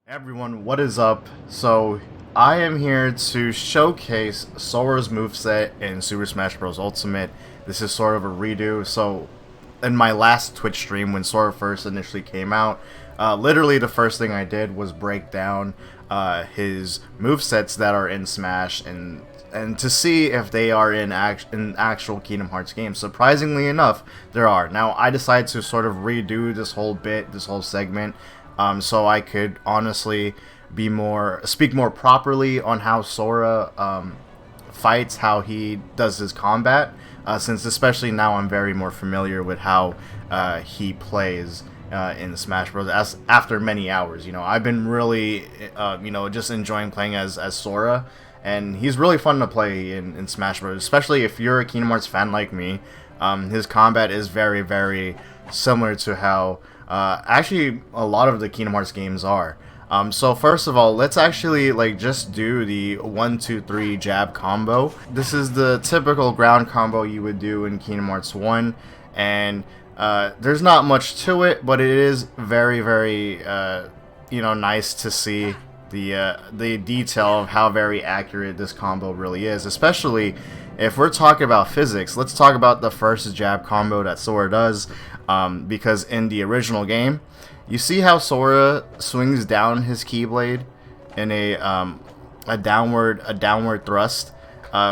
Everyone, what is up? So, I am here to showcase Sora's moveset in Super Smash Bros. Ultimate. This is sort of a redo. So, in my last Twitch stream when Sora first initially came out, literally the first thing I did was break down his movesets that are in Smash and to see if they are in actual Kingdom Hearts games. Surprisingly enough, there are. Now, I decided to sort of redo this whole segment, so I could honestly speak more properly on how Sora fights, how he does his combat, since especially now I'm very more familiar with how he plays in Smash Bros. After many hours. I've been really, just enjoying playing as Sora, and he's really fun to play in Smash Bros. Especially if you're a Kingdom Hearts fan like me. His combat is very, very similar to how actually a lot of the Kingdom Hearts games are. So first of all, let's actually just do the 1-2-3 jab combo. This is the typical ground combo you would do in Kingdom Hearts 1, and there's not much to it, but it is very, very nice to see the detail of how very accurate this combo really is. Especially if we're talking about physics, let's talk about the first jab combo that Sora does. Because in the original game, you see how Sora swings down his Keyblade in a downward thrust,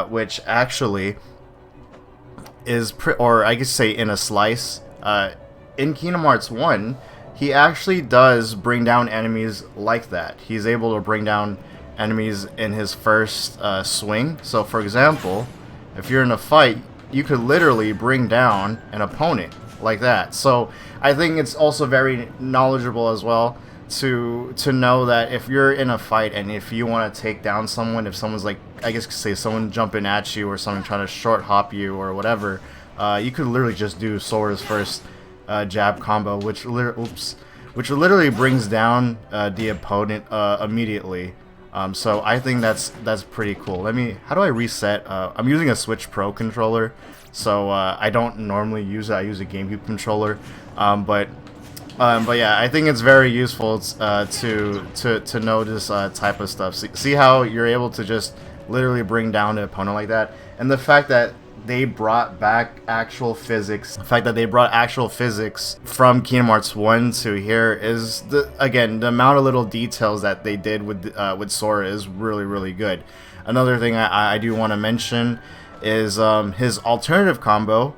which actually is or I guess say in a slice. In Kingdom Hearts 1, he actually does bring down enemies like that. He's able to bring down enemies in his first swing. So, for example, if you're in a fight, you could literally bring down an opponent like that. So I think it's also very knowledgeable as well to know that if you're in a fight and if you want to take down someone, if someone's I guess say someone jumping at you or someone trying to short hop you or whatever, you could literally just do Sora's first jab combo, which literally brings down the opponent immediately. So I think that's pretty cool. How do I reset? I'm using a Switch Pro controller, so I don't normally use it. I use a GameCube controller, but yeah, I think it's very useful to know this type of stuff. See how you're able to just literally bring down the opponent like that, and the fact that they brought back actual physics. The fact that they brought actual physics from Kingdom Hearts 1 to here is the amount of little details that they did with Sora is really, really good. Another thing I do want to mention is his alternative combo,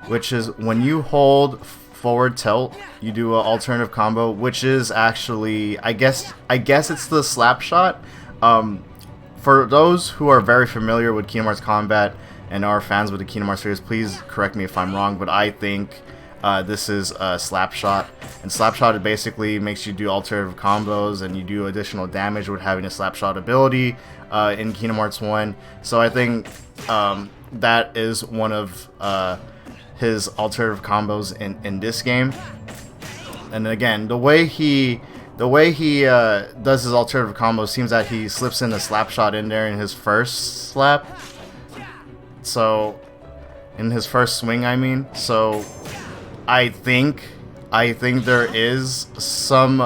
which is when you hold forward tilt, you do an alternative combo, which is actually I guess it's the slap shot. For those who are very familiar with Kingdom Hearts combat and are fans with the Kingdom Hearts series, please correct me if I'm wrong, but I think this is a slap shot. And slap shot, it basically makes you do alternative combos and you do additional damage with having a slap shot ability in Kingdom Hearts 1. So I think that is one of his alternative combos in this game. And again, the way he does his alternative combos seems that he slips in a slap shot in there in his first slap. So, in his first swing, I mean. So, I think there is some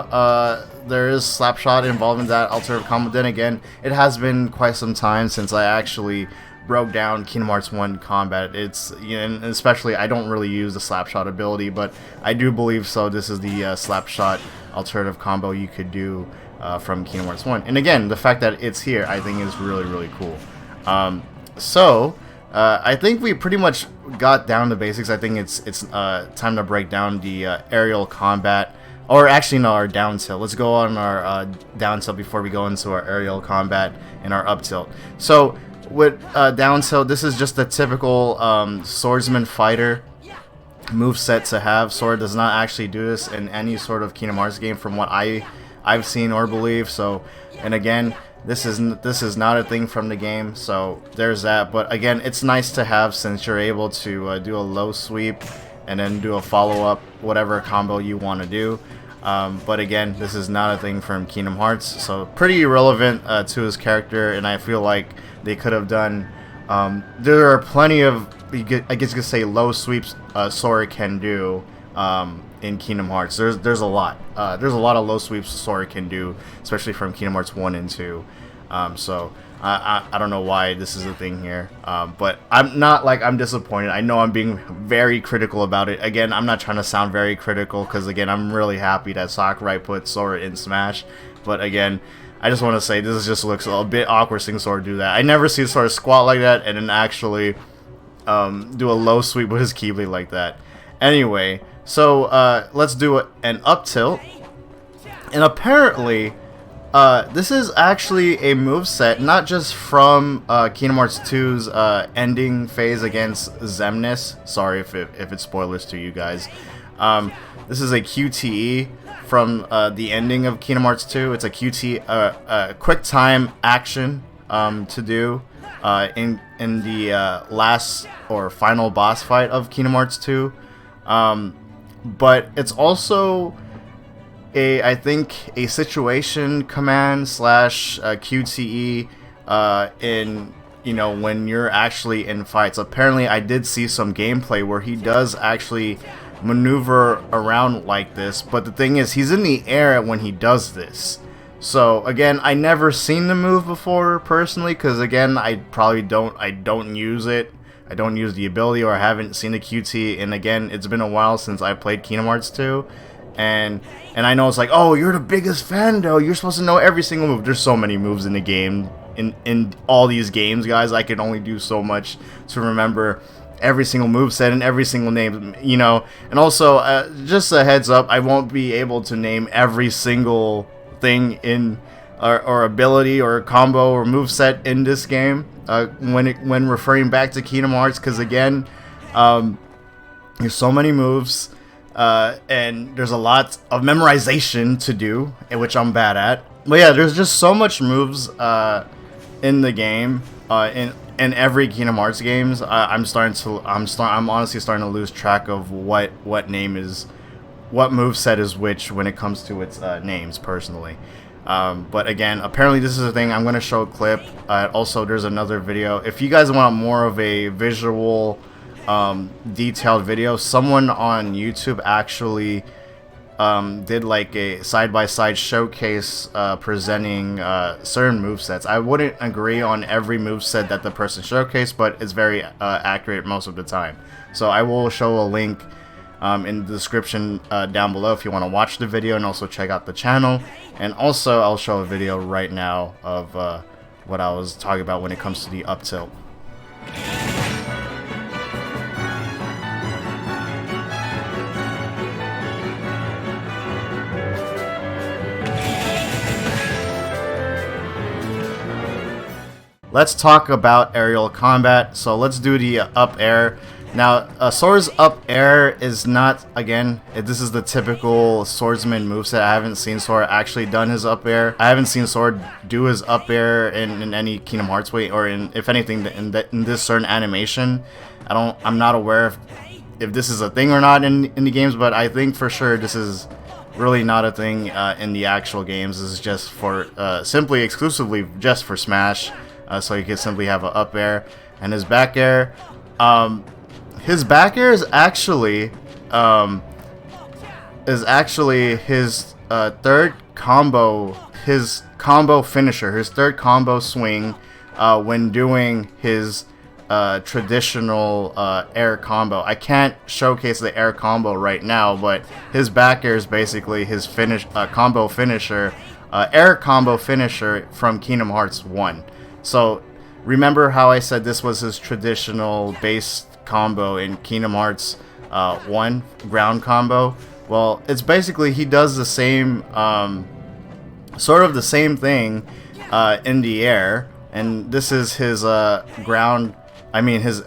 slap shot involved in that alternative combo. Then again, it has been quite some time since I actually broke down Kingdom Hearts 1 combat. It's and especially I don't really use the slap shot ability, but I do believe so. This is the slap shot alternative combo you could do from Kingdom Hearts 1. And again, the fact that it's here, I think is really, really cool. I think we pretty much got down to basics. I think it's time to break down the aerial combat, or actually no, our down tilt. Let's go on our down tilt before we go into our aerial combat and our up tilt. So with down tilt, this is just the typical swordsman fighter moveset to have. Sora does not actually do this in any sort of Kingdom Hearts game from what I've seen or believe. So, and again, this is not a thing from the game, so there's that. But again, it's nice to have since you're able to do a low sweep and then do a follow-up, whatever combo you want to do. But again, this is not a thing from Kingdom Hearts, so pretty irrelevant to his character, and I feel like they could have done... there are plenty of, I guess you could say, low sweeps Sora can do in Kingdom Hearts. There's a lot. There's a lot of low sweeps Sora can do, especially from Kingdom Hearts 1 and 2. So I don't know why this is a thing here, but I'm not like I'm disappointed. I know I'm being very critical about it. Again, I'm not trying to sound very critical because again, I'm really happy that Sakurai put Sora in Smash. But again, I just want to say this just looks a bit awkward seeing Sora do that. I never see Sora squat like that and then actually do a low sweep with his Keyblade like that. Anyway, so let's do an up tilt, and apparently this is actually a moveset not just from Kingdom Hearts 2's ending phase against Xemnas. Sorry if it's spoilers to you guys. This is a QTE from the ending of Kingdom Hearts 2. It's a QT, quick time action to do in the last or final boss fight of Kingdom Hearts 2. But it's also I think a situation command slash QTE in, you know, when you're actually in fights. Apparently I did see some gameplay where he does actually maneuver around like this, but the thing is he's in the air when he does this. So again, I never seen the move before personally, because again, I don't use it. I don't use the ability, or I haven't seen the QT, and again, it's been a while since I played Kingdom Hearts 2. And I know it's like, oh, you're the biggest fan though, you're supposed to know every single move. There's so many moves in the game, in all these games, guys. I can only do so much to remember every single move set and every single name, you know. And also, just a heads up, I won't be able to name every single thing in or ability or combo or move set in this game when referring back to Kingdom Hearts, because again, there's so many moves. And there's a lot of memorization to do, which I'm bad at. But yeah, there's just so much moves in the game, in every Kingdom Hearts games. I'm honestly starting to lose track of what moveset is which when it comes to its names personally. But again, apparently this is a thing. I'm going to show a clip. Also, there's another video. If you guys want more of a visual detailed video, someone on YouTube actually did like a side-by-side showcase presenting certain movesets. I wouldn't agree on every moveset that the person showcased, but it's very accurate most of the time. So I will show a link in the description down below if you want to watch the video and also check out the channel. And also I'll show a video right now of what I was talking about when it comes to the up tilt. Let's talk about aerial combat. So let's do the up air. Now, Sora's up air is not, again, this is the typical swordsman moveset. I haven't seen Sora actually done his up air. I haven't seen Sora do his up air in any Kingdom Hearts way, or if anything, in this certain animation. I'm not aware if this is a thing or not in the games, but I think for sure this is really not a thing in the actual games. This is just for, simply exclusively just for Smash. So you can simply have an up air and his back air. His back air is actually his third combo, his combo finisher, his third combo swing when doing his traditional air combo. I can't showcase the air combo right now, but his back air is basically his combo finisher, air combo finisher from Kingdom Hearts 1. So remember how I said this was his traditional base combo in Kingdom Hearts 1 ground combo? Well, it's basically he does the same sort of the same thing in the air, and this is his his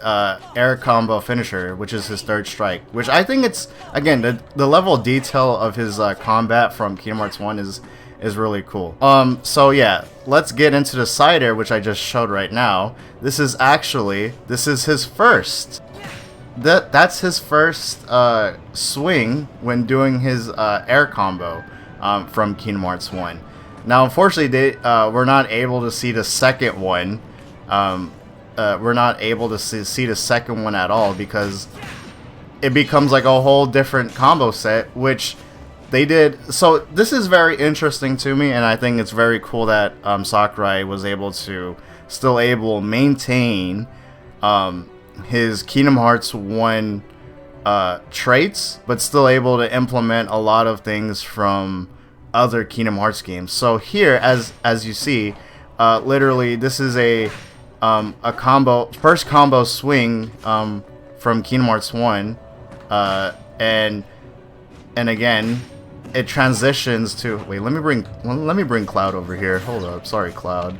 air combo finisher, which is his third strike, which I think it's, again, the level of detail of his combat from Kingdom Hearts 1 is really cool. So yeah, let's get into the side air, which I just showed right now. This is his first. That's his first swing when doing his air combo from Kingdom Hearts 1. Now, unfortunately, we're not able to see the second one. We're not able to see the second one at all because it becomes like a whole different combo set, which they did. So this is very interesting to me, and I think it's very cool that Sakurai was able to maintain his Kingdom Hearts 1 traits, but still able to implement a lot of things from other Kingdom Hearts games. So here, as you see, literally this is a first combo swing from Kingdom Hearts 1, and again it transitions to, wait, let me bring Cloud over here. Hold up, sorry Cloud.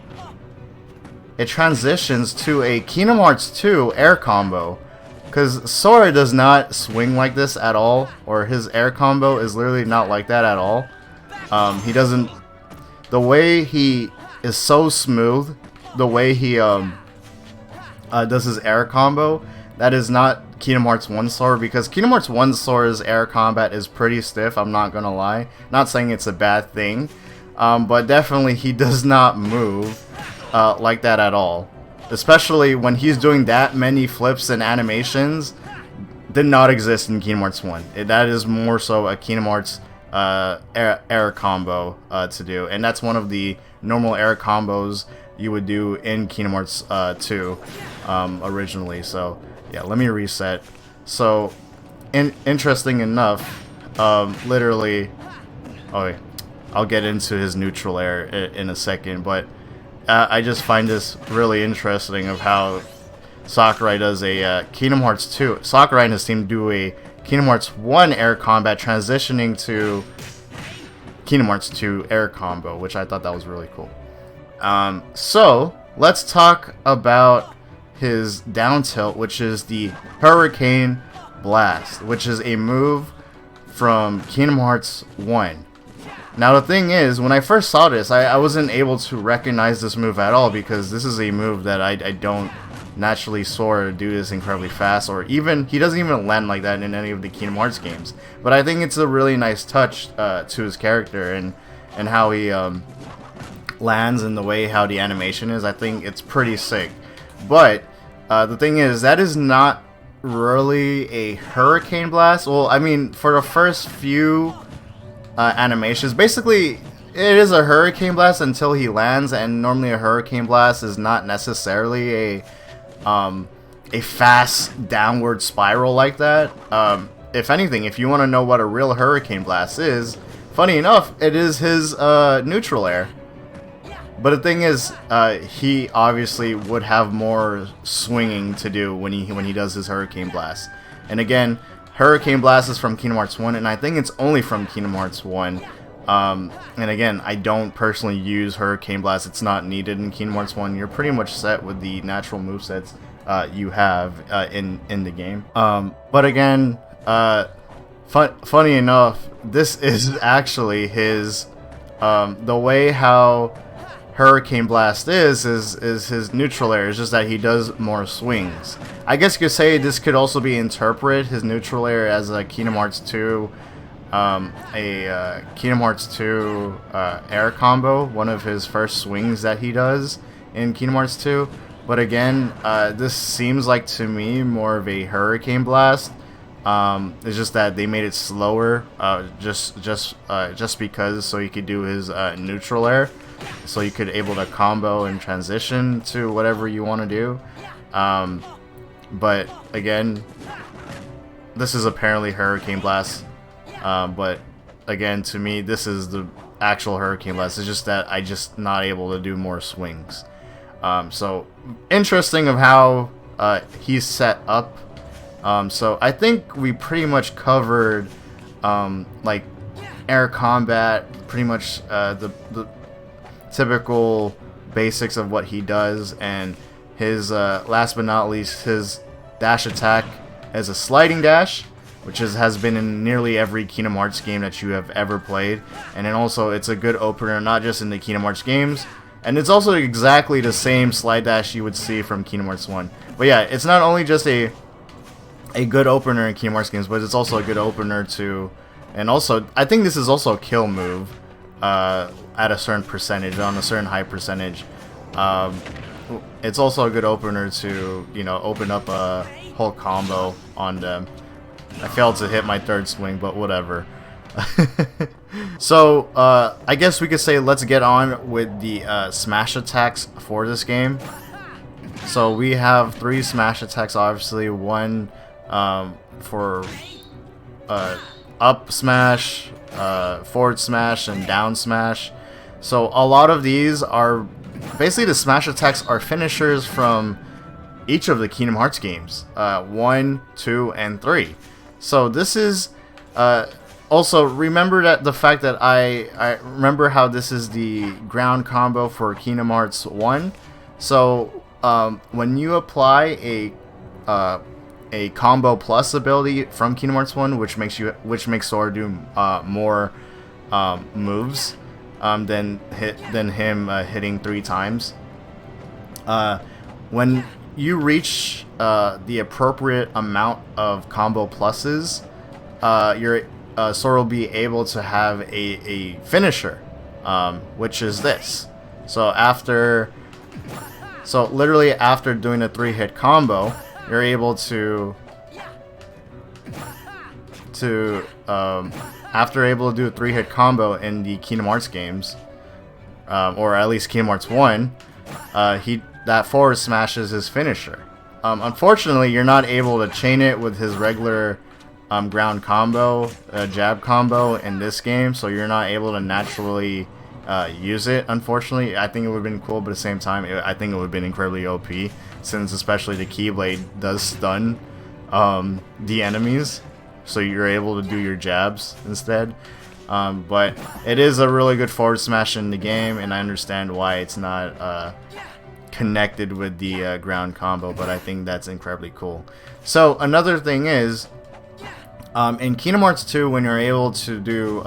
It transitions to a Kingdom Hearts 2 air combo, because Sora does not swing like this at all, or his air combo is literally not like that at all. He doesn't, the way he is so smooth, the way he does his air combo, that is not Kingdom Hearts 1 Sora, because Kingdom Hearts 1 Sora's air combat is pretty stiff, I'm not gonna lie. Not saying it's a bad thing, but definitely he does not move like that at all. Especially when he's doing that many flips and animations, did not exist in Kingdom Hearts 1. That is more so a Kingdom Hearts air combo to do, and that's one of the normal air combos you would do in Kingdom Hearts 2 originally. So yeah, let me reset. So interesting enough, literally, I'll get into his neutral air in a second, but I just find this really interesting of how Sakurai does a Kingdom Hearts 2. Sakurai and his team do a Kingdom Hearts 1 air combat transitioning to Kingdom Hearts 2 air combo, which I thought that was really cool. So let's talk about his down tilt, which is the Hurricane Blast, which is a move from Kingdom Hearts 1. Now the thing is, when I first saw this, I wasn't able to recognize this move at all, because this is a move that I don't naturally Sora do this incredibly fast, or even, he doesn't even land like that in any of the Kingdom Hearts games. But I think it's a really nice touch to his character, and how he lands, and the way how the animation is. I think it's pretty sick. But the thing is, that is not really a Hurricane Blast. Well, I mean, for the first few animations, basically it is a Hurricane Blast until he lands, and normally a Hurricane Blast is not necessarily a fast downward spiral like that. If anything, if you want to know what a real Hurricane Blast is, funny enough, it is his neutral air. But the thing is, he obviously would have more swinging to do when he does his Hurricane Blast. And again, Hurricane Blast is from Kingdom Hearts 1, and I think it's only from Kingdom Hearts 1. And again, I don't personally use Hurricane Blast. It's not needed in Kingdom Hearts 1. You're pretty much set with the natural movesets you have in the game. But again, funny enough, this is actually his, the way how Hurricane Blast is his neutral air. It's just that he does more swings. I guess you could say this could also be interpreted, his neutral air, as a Kingdom Hearts 2, Kingdom Hearts 2 air combo, one of his first swings that he does in Kingdom Hearts 2. But again, this seems like to me more of a Hurricane Blast. It's just that they made it slower, just because, so he could do his neutral air. So you could able to combo and transition to whatever you want to do. But again, this is apparently Hurricane Blast. But again, to me, this is the actual Hurricane Blast. It's just that I just not able to do more swings. So interesting of how he's set up. So I think we pretty much covered like air combat, pretty much the typical basics of what he does, and his last but not least, his dash attack as a sliding dash, which has been in nearly every Kingdom Hearts game that you have ever played. And then also it's a good opener, not just in the Kingdom Hearts games, and it's also exactly the same slide dash you would see from Kingdom Hearts 1. But yeah, it's not only just a good opener in Kingdom Hearts games, but it's also a good opener to, and also I think this is also a kill move at a certain percentage, on a certain high percentage. It's also a good opener to, you know, open up a whole combo on them. I failed to hit my third swing, but whatever. So, I guess we could say let's get on with the smash attacks for this game. So we have 3 smash attacks, obviously. One for up smash, forward smash, and down smash. So a lot of these are basically the smash attacks are finishers from each of the Kingdom Hearts games, 1, 2, and 3. So this is also remember that the fact that I remember how this is the ground combo for Kingdom Hearts 1. So when you apply a combo plus ability from Kingdom Hearts 1, which makes Sora do more moves than him hitting 3 times. When you reach the appropriate amount of combo pluses, your Sora will be able to have a finisher, which is this. So literally after doing a 3-hit combo, you're able to after able to do a 3-hit combo in the Kingdom Hearts games, or at least Kingdom Hearts 1, that forward smash is his finisher. Unfortunately, you're not able to chain it with his regular ground combo, jab combo in this game, so you're not able to naturally use it. Unfortunately, I think it would have been cool, but at the same time, I think it would have been incredibly OP, since especially the Keyblade does stun the enemies, so you're able to do your jabs instead. But it is a really good forward smash in the game, and I understand why it's not connected with the ground combo, but I think that's incredibly cool. So another thing is, in Kingdom Hearts 2, when you're able to do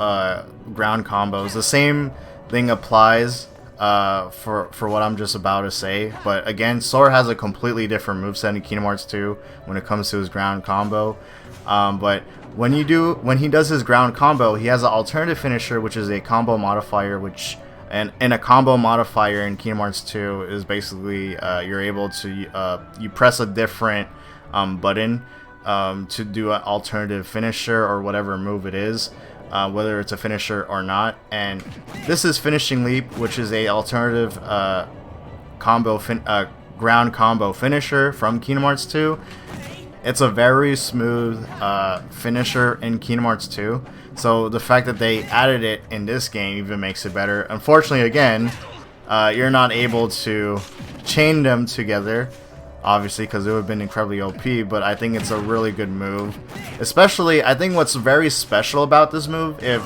ground combos, the same thing applies for what I'm just about to say. But again, Sora has a completely different moveset in Kingdom Hearts 2 when it comes to his ground combo. But when he does his ground combo, he has an alternative finisher, which is a combo modifier, and a combo modifier in Kingdom Hearts 2 is basically you're able to you press a different button to do an alternative finisher or whatever move it is, whether it's a finisher or not. And this is Finishing Leap, which is a alternative ground combo finisher from Kingdom Hearts 2. It's a very smooth finisher in Kingdom Hearts 2. So the fact that they added it in this game even makes it better. Unfortunately, again, you're not able to chain them together, obviously, because it would have been incredibly OP, but I think it's a really good move. Especially, I think what's very special about this move, if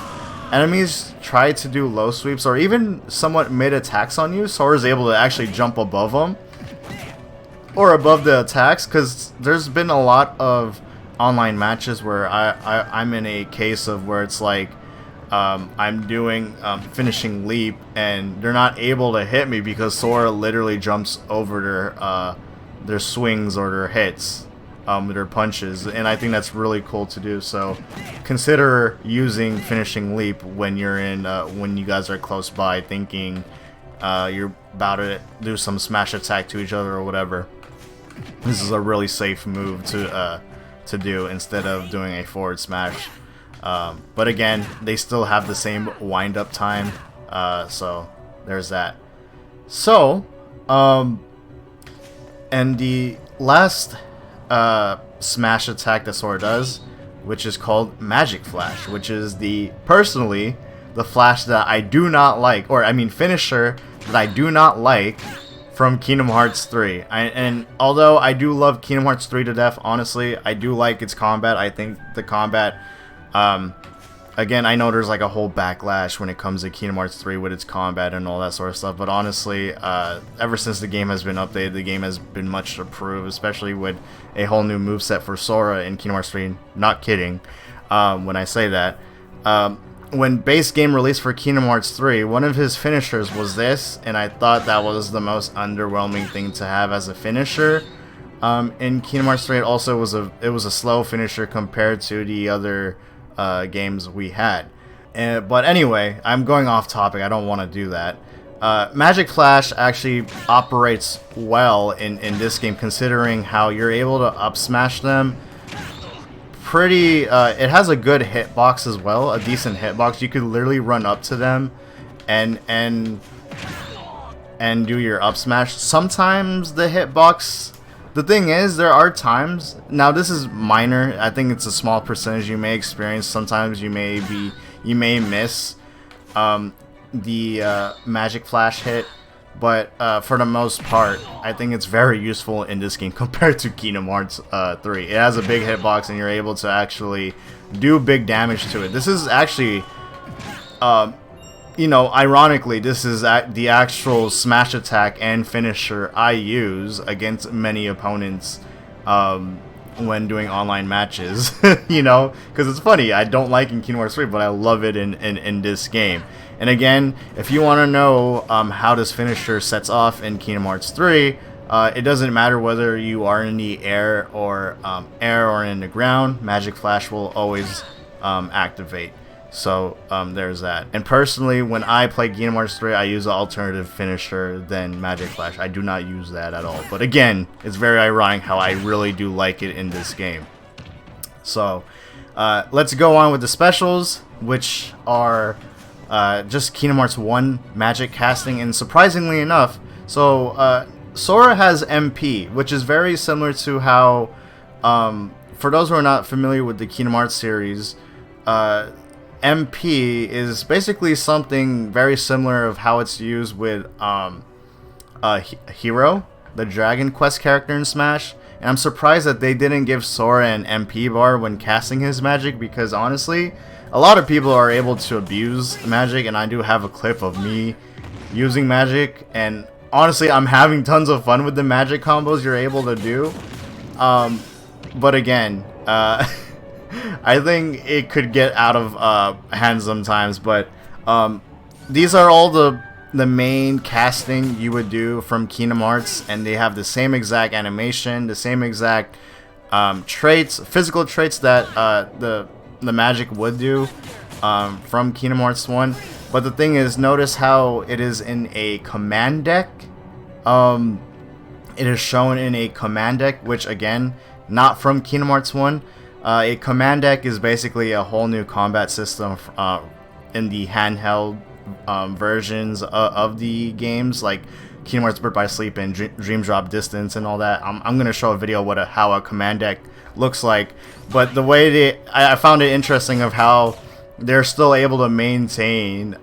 enemies try to do low sweeps or even somewhat mid attacks on you, Sora's able to actually jump above them or above the attacks, because there's been a lot of online matches where I'm in a case of where it's like I'm doing Finishing Leap and they're not able to hit me because Sora literally jumps over their swings or their hits, their punches, and I think that's really cool to do. So consider using Finishing Leap when you're in when you guys are close by, thinking you're about to do some smash attack to each other or whatever. This is a really safe move to do instead of doing a forward smash. But again, they still have the same wind up time, so there's that. So and the last smash attack that Sora does, which is called Magic Flash, which is personally the flash that I do not like, or I mean finisher that I do not like from Kingdom Hearts 3. And although I do love Kingdom Hearts 3 to death, honestly, I do like its combat. I think the combat, again, I know there's like a whole backlash when it comes to Kingdom Hearts 3 with its combat and all that sort of stuff, but honestly, ever since the game has been updated, the game has been much improved, especially with a whole new moveset for Sora in Kingdom Hearts 3. Not kidding when I say that. When base game released for Kingdom Hearts 3, one of his finishers was this, and I thought that was the most underwhelming thing to have as a finisher. In Kingdom Hearts 3, it also was a slow finisher compared to the other games we had. But anyway, I'm going off topic. I don't want to do that. Magic Flash actually operates well in this game, considering how you're able to up smash them pretty. It has a good hitbox as well, a decent hitbox. You could literally run up to them, and do your up smash. Sometimes the hitbox. The thing is, there are times. Now this is minor. I think it's a small percentage you may experience. Sometimes you may miss the magic flash hit. But for the most part, I think it's very useful in this game compared to Kingdom Hearts 3. It has a big hitbox and you're able to actually do big damage to it. This is actually, you know, ironically, this is the actual smash attack and finisher I use against many opponents when doing online matches. You know, because it's funny, I don't like in Kingdom Hearts 3, but I love it in this game. And again, if you want to know how this finisher sets off in Kingdom Hearts 3, it doesn't matter whether you are in the air or in the ground. Magic Flash will always activate. So there's that. And personally, when I play Kingdom Hearts 3, I use an alternative finisher than Magic Flash. I do not use that at all. But again, it's very ironic how I really do like it in this game. So let's go on with the specials, which are just Kingdom Hearts 1 magic casting. And surprisingly enough, so Sora has MP, which is very similar to how, for those who are not familiar with the Kingdom Hearts series, MP is basically something very similar of how it's used with Hero, the Dragon Quest character in Smash. And I'm surprised that they didn't give Sora an MP bar when casting his magic, because honestly, a lot of people are able to abuse magic, and I do have a clip of me using magic, and honestly, I'm having tons of fun with the magic combos you're able to do. But again, I think it could get out of hand sometimes, but these are all the main casting you would do from Kingdom Hearts, and they have the same exact animation, the same exact traits, physical traits that the magic would do from Kingdom Hearts 1. But the thing is, notice how it is in a command deck. It is shown in a command deck, which again, not from Kingdom Hearts 1. A command deck is basically a whole new combat system in the handheld versions of the games, like Kingdom Hearts Birth by Sleep and Dream Drop Distance and all that. I'm going to show a video how a command deck looks like, but the way I found it interesting of how they're still able to maintain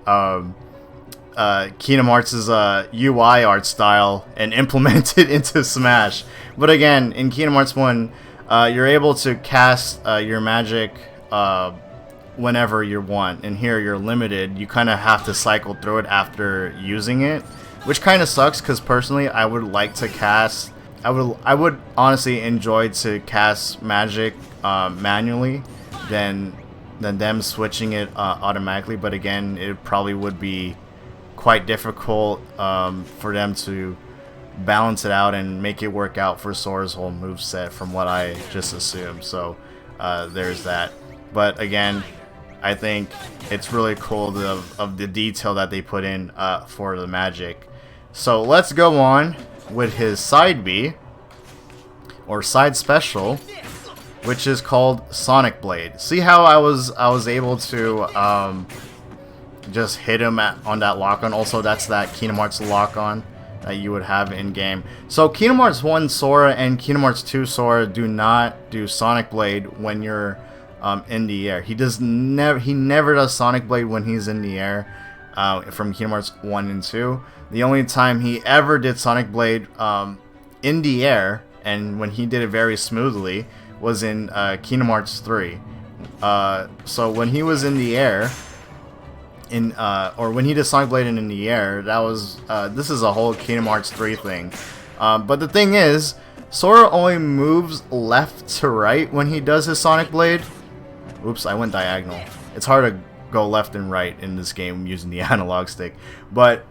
Kingdom Hearts' UI art style and implement it into Smash. But again, in Kingdom Hearts 1, you're able to cast your magic whenever you want, and here you're limited. You kind of have to cycle through it after using it, which kind of sucks, because personally I would like to cast, I would honestly enjoy to cast magic manually than them switching it automatically. But again, it probably would be quite difficult for them to balance it out and make it work out for Sora's whole moveset, from what I just assumed. So there's that. But again, I think it's really cool of the detail that they put in for the magic. So let's go on with his side B, or side special, which is called Sonic Blade. See how I was able to just hit him on that lock-on. Also, that's that Kingdom Hearts lock-on that you would have in game. So Kingdom Hearts 1 Sora and Kingdom Hearts 2 Sora do not do Sonic Blade when you're in the air. He never does Sonic Blade when he's in the air from Kingdom Hearts 1 and 2. The only time he ever did Sonic Blade in the air, and when he did it very smoothly, was in Kingdom Hearts 3. So when he was in the air, or when he did Sonic Blade in the air, that was this is a whole Kingdom Hearts 3 thing. But the thing is, Sora only moves left to right when he does his Sonic Blade. Oops, I went diagonal. It's hard to go left and right in this game using the analog stick. But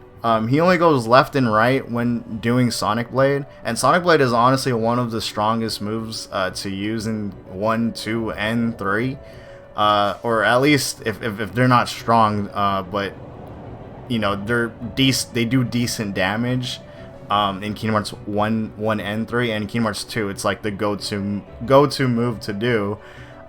he only goes left and right when doing Sonic Blade. And Sonic Blade is honestly one of the strongest moves to use in 1, 2, and 3. Or at least if they're not strong, but you know, they do decent damage in Kingdom Hearts 1 and 3, and Kingdom Hearts 2 it's like the go-to move to do.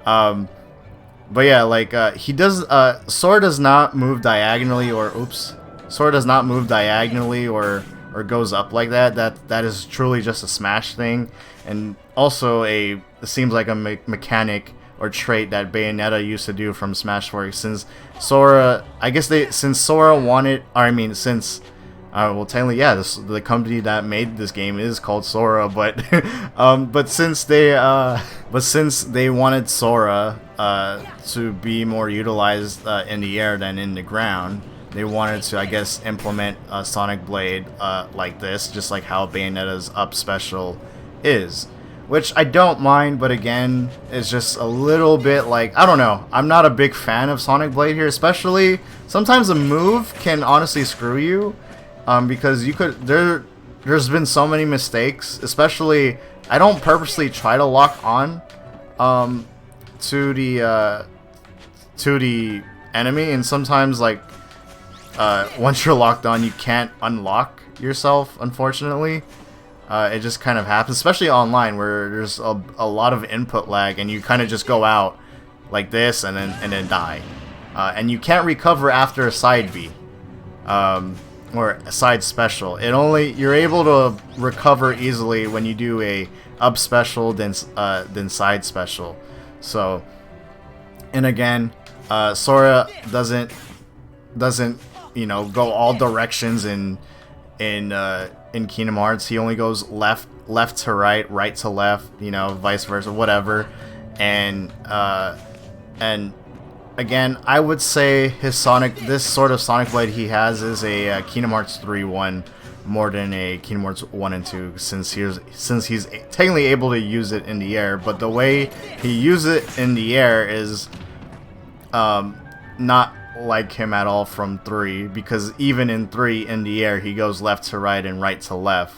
But yeah, like he does. Sora does not move diagonally, or oops, Sora does not move diagonally or goes up like that. That is truly just a Smash thing, and also it seems like a mechanic or trait that Bayonetta used to do from Smashworks. Since Sora, I guess since Sora wanted, or I mean, since well, technically, yeah, the company that made this game is called Sora, but but since they wanted Sora to be more utilized in the air than in the ground, they wanted to, I guess, implement a Sonic Blade like this, just like how Bayonetta's up special is. Which I don't mind, but again, it's just a little bit like, I don't know. I'm not a big fan of Sonic Blade here, especially sometimes a move can honestly screw you, because there's been so many mistakes, especially I don't purposely try to lock on to the enemy, and sometimes like once you're locked on, you can't unlock yourself, unfortunately. It just kind of happens, especially online, where there's a lot of input lag, and you kind of just go out like this and then die, and you can't recover after a side B or a side special. You're able to recover easily when you do a up special then side special. So, and again, Sora doesn't go all directions in Kingdom Hearts. He only goes left to right, right to left, vice versa, whatever. And again, I would say this sort of Sonic Blade he has is a Kingdom Hearts 3 one more than a Kingdom Hearts 1 and 2, since he's technically able to use it in the air, but the way he uses it in the air is not like him at all from 3, because even in 3 in the air he goes left to right and right to left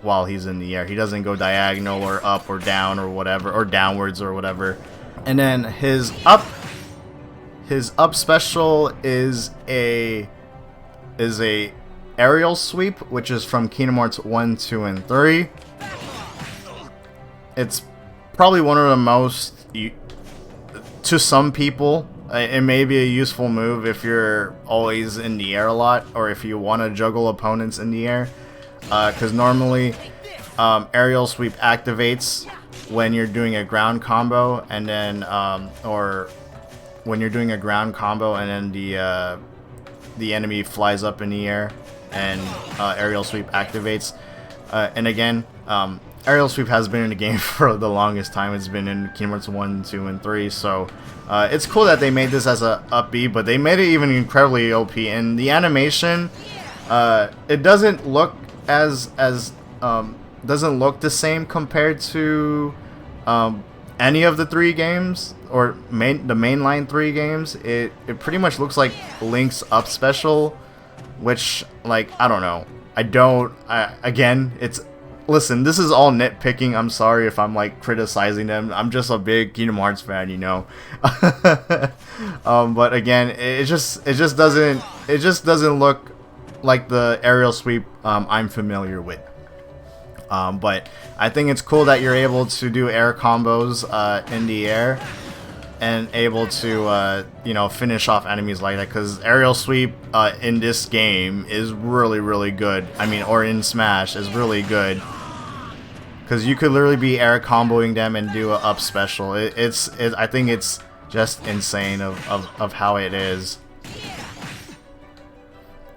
while he's in the air. He doesn't go diagonal or up or down or whatever, or downwards or whatever. And then his up special is a aerial sweep, which is from Kingdom Hearts 1, 2, and 3. It's probably one of the most, to some people, it may be a useful move if you're always in the air a lot, or if you want to juggle opponents in the air, because normally aerial sweep activates when you're doing a ground combo, and then or when you're doing a ground combo and then the enemy flies up in the air, and aerial sweep activates. And again, aerial sweep has been in the game for the longest time. It's been in Kingdom Hearts 1, 2, and 3, so it's cool that they made this as a up B, but they made it even incredibly OP. And the animation, it doesn't look doesn't look the same compared to any of the 3 games, or the mainline 3 games. It pretty much looks like Link's up special, which, like, I don't know. Again, listen, this is all nitpicking. I'm sorry if I'm like criticizing them. I'm just a big Kingdom Hearts fan, but again, it just doesn't look like the aerial sweep I'm familiar with. But I think it's cool that you're able to do air combos in the air, and able to finish off enemies like that, because aerial sweep in this game is really, really good. I mean, or in Smash is really good, because you could literally be air comboing them and do a up special. I think it's just insane of how it is.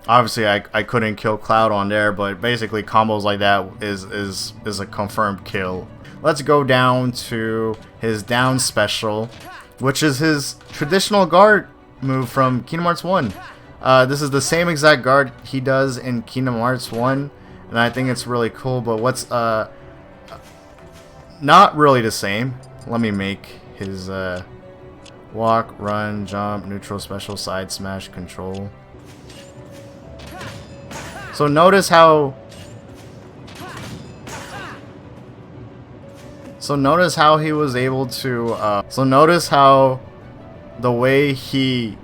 Obviously, I couldn't kill Cloud on there, but basically combos like that is a confirmed kill. Let's go down to his down special, which is his traditional guard move from Kingdom Hearts 1. This is the same exact guard he does in Kingdom Hearts 1, and I think it's really cool, but what's not really the same. Let me make his walk, run, jump, neutral, special, side smash, control. So notice how he was able to notice how the way he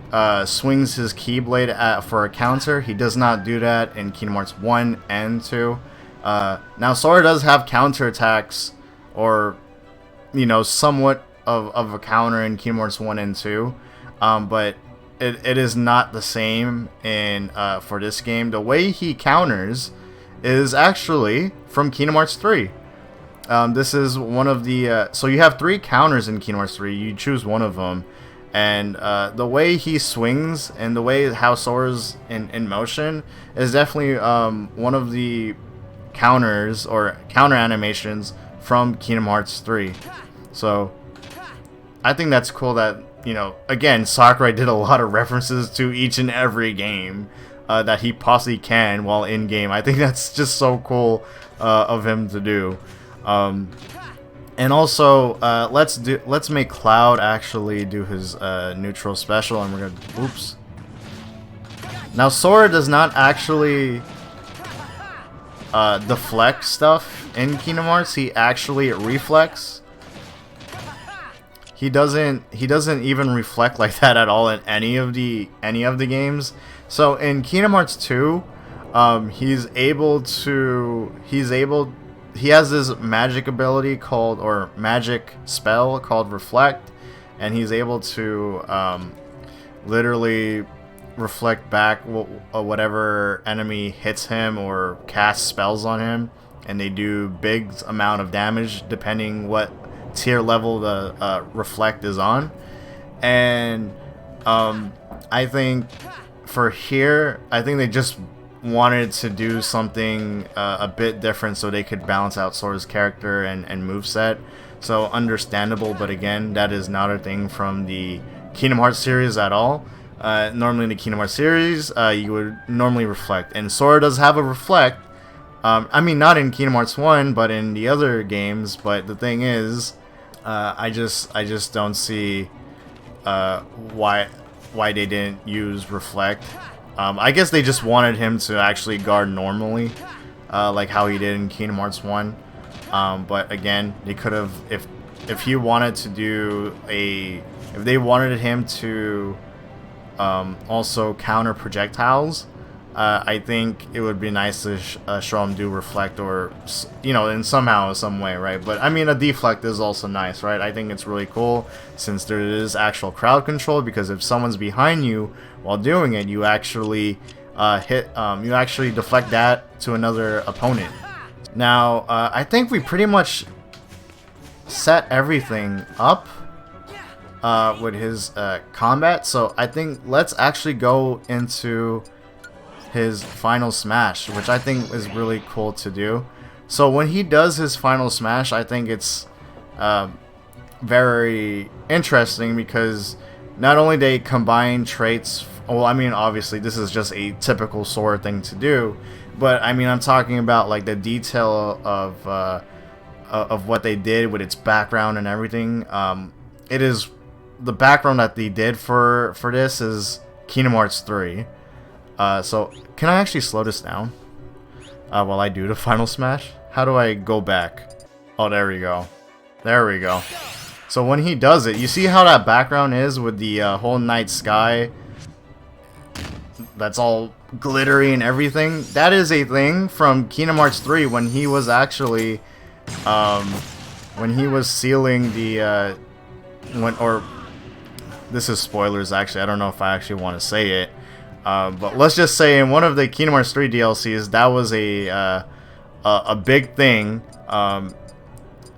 swings his Keyblade for a counter, he does not do that in Kingdom Hearts 1 and 2. Now Sora does have counter attacks, or somewhat of a counter in Kingdom Hearts 1 and 2, but it is not the same in for this game. The way he counters is actually from Kingdom Hearts 3. This is one of the so you have 3 counters in Kingdom Hearts 3. You choose one of them, and the way he swings and the way how Sora's in motion is definitely one of the counters or counter animations from Kingdom Hearts 3. So I think that's cool that, you know, again, Sakurai did a lot of references to each and every game that he possibly can while in game. I think that's just so cool of him to do. And also, let's make Cloud actually do his neutral special, and we're gonna oops. Now Sora does not actually deflect stuff in Kingdom Hearts. He actually reflects. He doesn't even reflect like that at all in any of the games. So in Kingdom Hearts 2, he has this magic ability called, or magic spell called Reflect, and he's able to literally reflect back whatever enemy hits him or casts spells on him, and they do big amount of damage depending what tier level the Reflect is on. And I think for here, I think they just wanted to do something a bit different so they could balance out Sora's character and moveset. So understandable, but again, that is not a thing from the Kingdom Hearts series at all. Normally in the Kingdom Hearts series, you would normally reflect, and Sora does have a reflect. I mean, not in Kingdom Hearts 1, but in the other games. But the thing is, I just don't see why they didn't use reflect. I guess they just wanted him to actually guard normally, like how he did in Kingdom Hearts 1. But again, they could have, if he wanted to do if they wanted him to also counter projectiles, I think it would be nice to show him do reflect, or, you know, in some way, right? But I mean, a deflect is also nice, right? I think it's really cool since there is actual crowd control, because if someone's behind you while doing it, you actually you actually deflect that to another opponent. Now, I think we pretty much set everything up with his combat, so I think let's actually go into his final smash, which I think is really cool to do. So when he does his final smash, I think it's very interesting, because not only they combine traits, well, I mean, obviously this is just a typical Sora thing to do, but I mean, I'm talking about like the detail of what they did with its background and everything. It is the background that they did for this is Kingdom Hearts 3. So can I actually slow this down while I do the final smash? How do I go back? Oh, there we go. There we go. So when he does it, you see how that background is with the whole night sky that's all glittery and everything? That is a thing from Kingdom Hearts 3 when he was actually when he was sealing the this is spoilers actually, I don't know if I actually want to say it. But let's just say in one of the Kingdom Hearts 3 DLCs, that was a big thing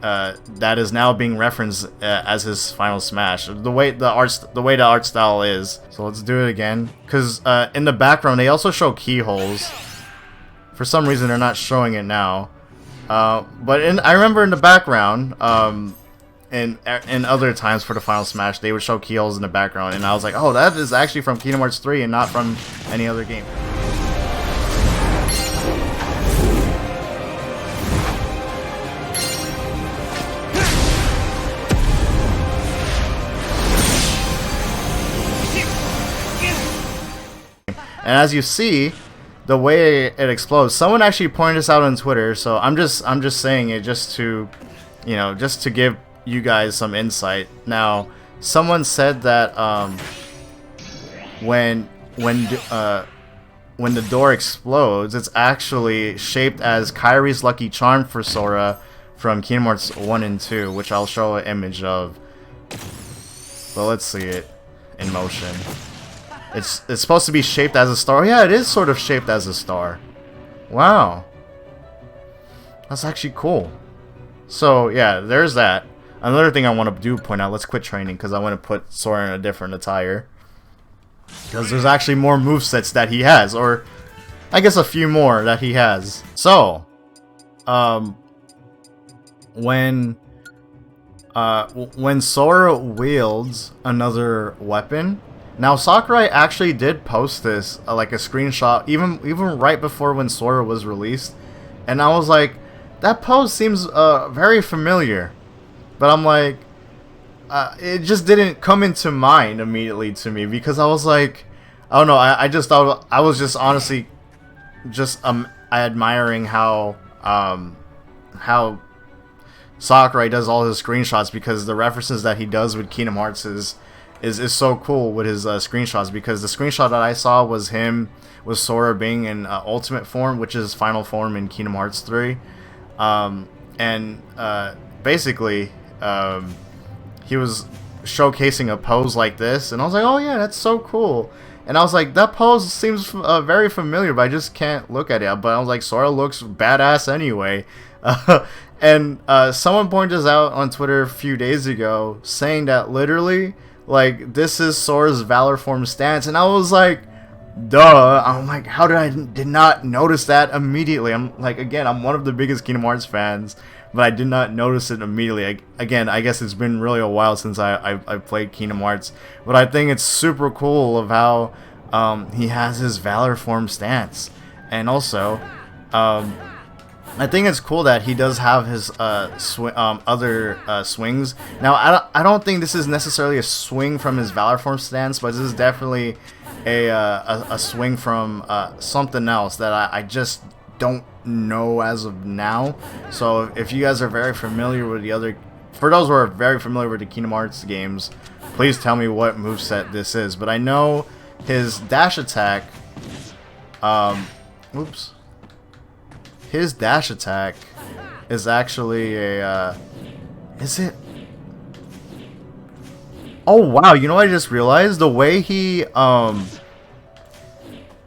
that is now being referenced as his final smash. The way the art style is. So let's do it again. Because in the background, they also show keyholes. For some reason, they're not showing it now. But I remember in the background, and other times for the final smash, they would show keyholes in the background, and I was like, oh, that is actually from Kingdom Hearts 3 and not from any other game. And as you see, the way it explodes, someone actually pointed this out on Twitter, so I'm just saying it just to, you know, just to give you guys some insight. Now, someone said that when the door explodes, it's actually shaped as Kairi's lucky charm for Sora from Kingdom Hearts 1 and 2, which I'll show an image of But let's see it in motion. It's supposed to be shaped as a star. Yeah, it is sort of shaped as a star. Wow. That's actually cool. So, yeah, there's that. Another thing I want to point out, let's quit training because I want to put Sora in a different attire. Because there's actually more movesets that he has, or I guess a few more that he has. So, when Sora wields another weapon, now Sakurai actually did post this, like a screenshot, even right before when Sora was released, and I was like, that pose seems very familiar, but I'm like, it just didn't come into mind immediately to me because I was like, I don't know, I just thought I was just honestly just admiring how Sakurai does all his screenshots, because the references that he does with Kingdom Hearts is so cool with his screenshots, because the screenshot that I saw was him with Sora being in ultimate form, which is final form in Kingdom Hearts 3, and basically he was showcasing a pose like this, and I was like, oh yeah, that's so cool. And I was like, that pose seems very familiar, but I just can't look at it. But I was like, Sora looks badass anyway. And someone pointed this out on Twitter a few days ago, saying that literally, like, this is Sora's Valor Form stance. And I was like, duh. I'm like, how did not notice that immediately? I'm like, again, I'm one of the biggest Kingdom Hearts fans, but I did not notice it immediately. Again, I guess it's been really a while since I played Kingdom Hearts, but I think it's super cool of how he has his Valor Form stance. And also, I think it's cool that he does have his other swings. Now, I don't think this is necessarily a swing from his Valor Form stance, but this is definitely a swing from something else that I just don't know as of now. So if you guys are very familiar with the other, for those who are very familiar with the Kingdom Hearts games, please tell me what moveset this is. But I know his dash attack, his dash attack is actually a, is it? Oh wow, you know what I just realized? The way he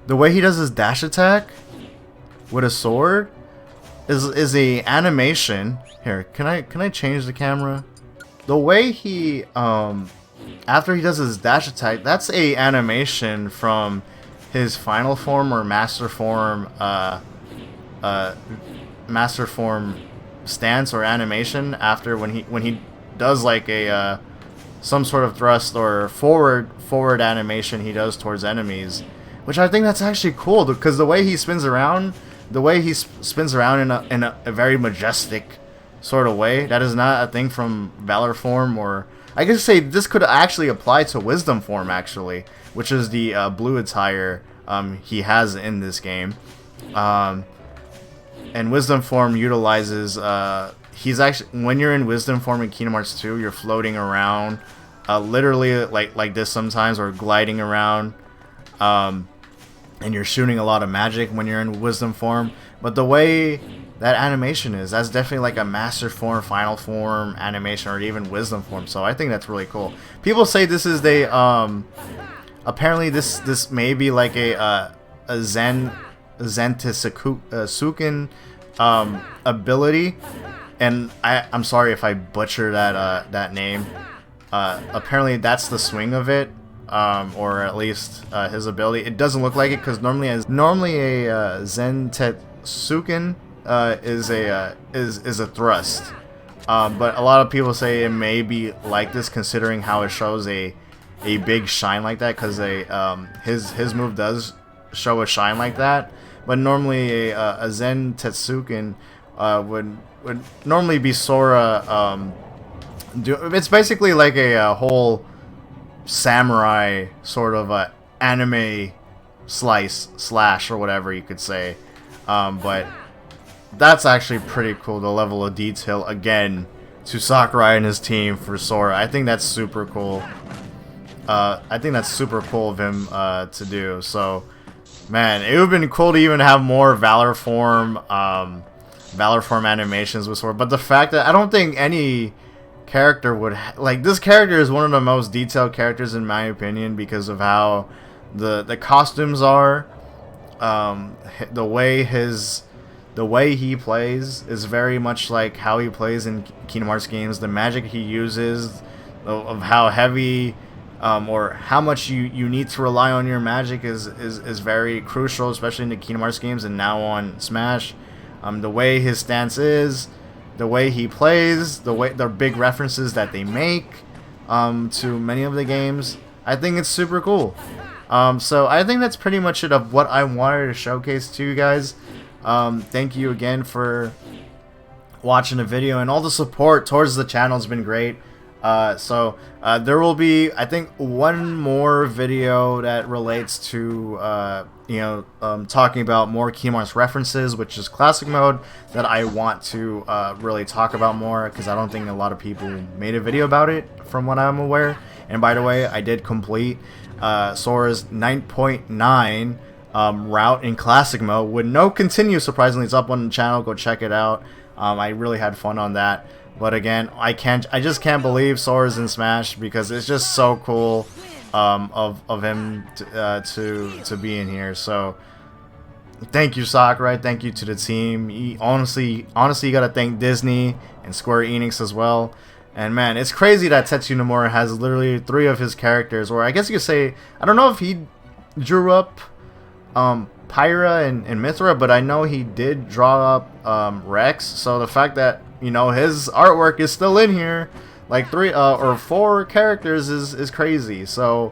does his dash attack with a sword is a animation. Here, can I change the camera? The way he after he does his dash attack, that's a animation from his final form or master form stance or animation, after when he does like a some sort of thrust or forward animation he does towards enemies, which I think that's actually cool, because the way he spins around in a very majestic sort of way, that is not a thing from Valor Form, or I guess say this could actually apply to Wisdom Form actually, which is the blue attire he has in this game. And Wisdom Form utilizes he's actually, when you're in Wisdom Form in Kingdom Hearts 2, you're floating around literally like this sometimes, or gliding around, and you're shooting a lot of magic when you're in Wisdom Form. But the way that animation is, that's definitely like a Master Form, Final Form animation, or even Wisdom Form. So I think that's really cool. People say this is the apparently this may be like a Zentisuken ability, and I'm sorry if I butcher that name. Apparently that's the swing of it, or at least his ability. It doesn't look like it, because normally a Zentisuken is a thrust, but a lot of people say it may be like this, considering how it shows a big shine like that, because his move does show a shine like that. But normally a Zentisuken would normally be Sora. It's basically like a whole samurai sort of a anime slash or whatever you could say. But that's actually pretty cool, the level of detail again to Sakurai and his team for Sora. I think that's super cool. I think that's super cool of him to do. So, man, it would have been cool to even have more Valor Form animations with Sora. But the fact that I don't think any character would like this character is one of the most detailed characters in my opinion because of how the costumes are, the way he plays is very much like how he plays in Kingdom Hearts games. The magic he uses, of how heavy or how much you need to rely on your magic is very crucial, especially in the Kingdom Hearts games and now on Smash. The way his stance is, the way he plays, the big references that they make to many of the games, I think it's super cool. So I think that's pretty much it of what I wanted to showcase to you guys. Thank you again for watching the video, and all the support towards the channel has been great. So there will be, I think, one more video that relates to talking about more Kingdom Hearts references, which is classic mode, that I want to really talk about more, because I don't think a lot of people made a video about it from what I'm aware. And by the way, I did complete Sora's 9.9 route in classic mode with no continue. Surprisingly, it's up on the channel. Go check it out. I really had fun on that. But again, I just can't believe Sora's in Smash, because it's just so cool of him to be in here. So thank you, Sakurai. Thank you to the team. Honestly, you gotta thank Disney and Square Enix as well. And man, it's crazy that Tetsuya Nomura has literally 3 of his characters, or I guess you could say, I don't know if he drew up Pyra and Mithra, but I know he did draw up Rex. So the fact that, you know, his artwork is still in here, like 3 or 4 characters, is crazy. So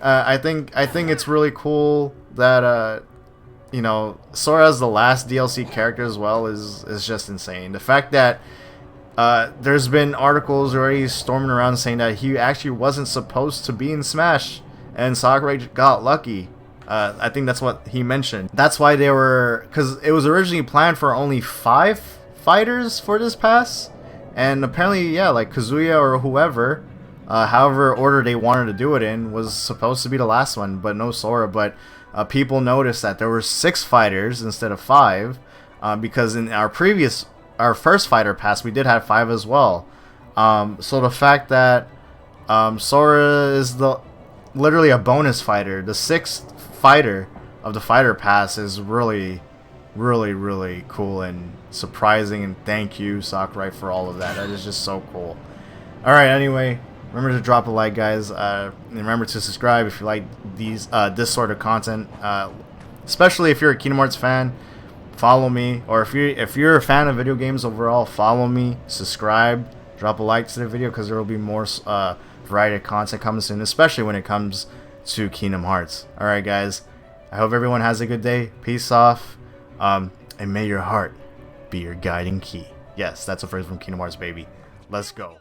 I think it's really cool that you know, Sora as the last DLC character as well is just insane. The fact that there's been articles already storming around saying that he actually wasn't supposed to be in Smash, and Sakurai got lucky. I think that's what he mentioned. That's why they were, because it was originally planned for only 5 fighters for this pass, and apparently, yeah, like Kazuya or whoever, however order they wanted to do it in, was supposed to be the last one, but no Sora. But people noticed that there were 6 fighters instead of 5, because in our first fighter pass, we did have 5 as well. So the fact that Sora is literally a bonus fighter, the 6th fighter of the fighter pass, is really cool and surprising. And thank you, Sakurai, for all of that. That is just so cool. Alright, anyway, remember to drop a like, guys. And remember to subscribe if you like this sort of content, especially if you're a Kingdom Hearts fan. Follow me, or if you're a fan of video games overall, follow me, subscribe, drop a like to the video, because there will be more variety of content coming soon, especially when it comes to Kingdom Hearts. Alright, guys, I hope everyone has a good day. Peace off, and may your heart be your guiding key. Yes, that's a phrase from Kingdom Hearts, baby. Let's go.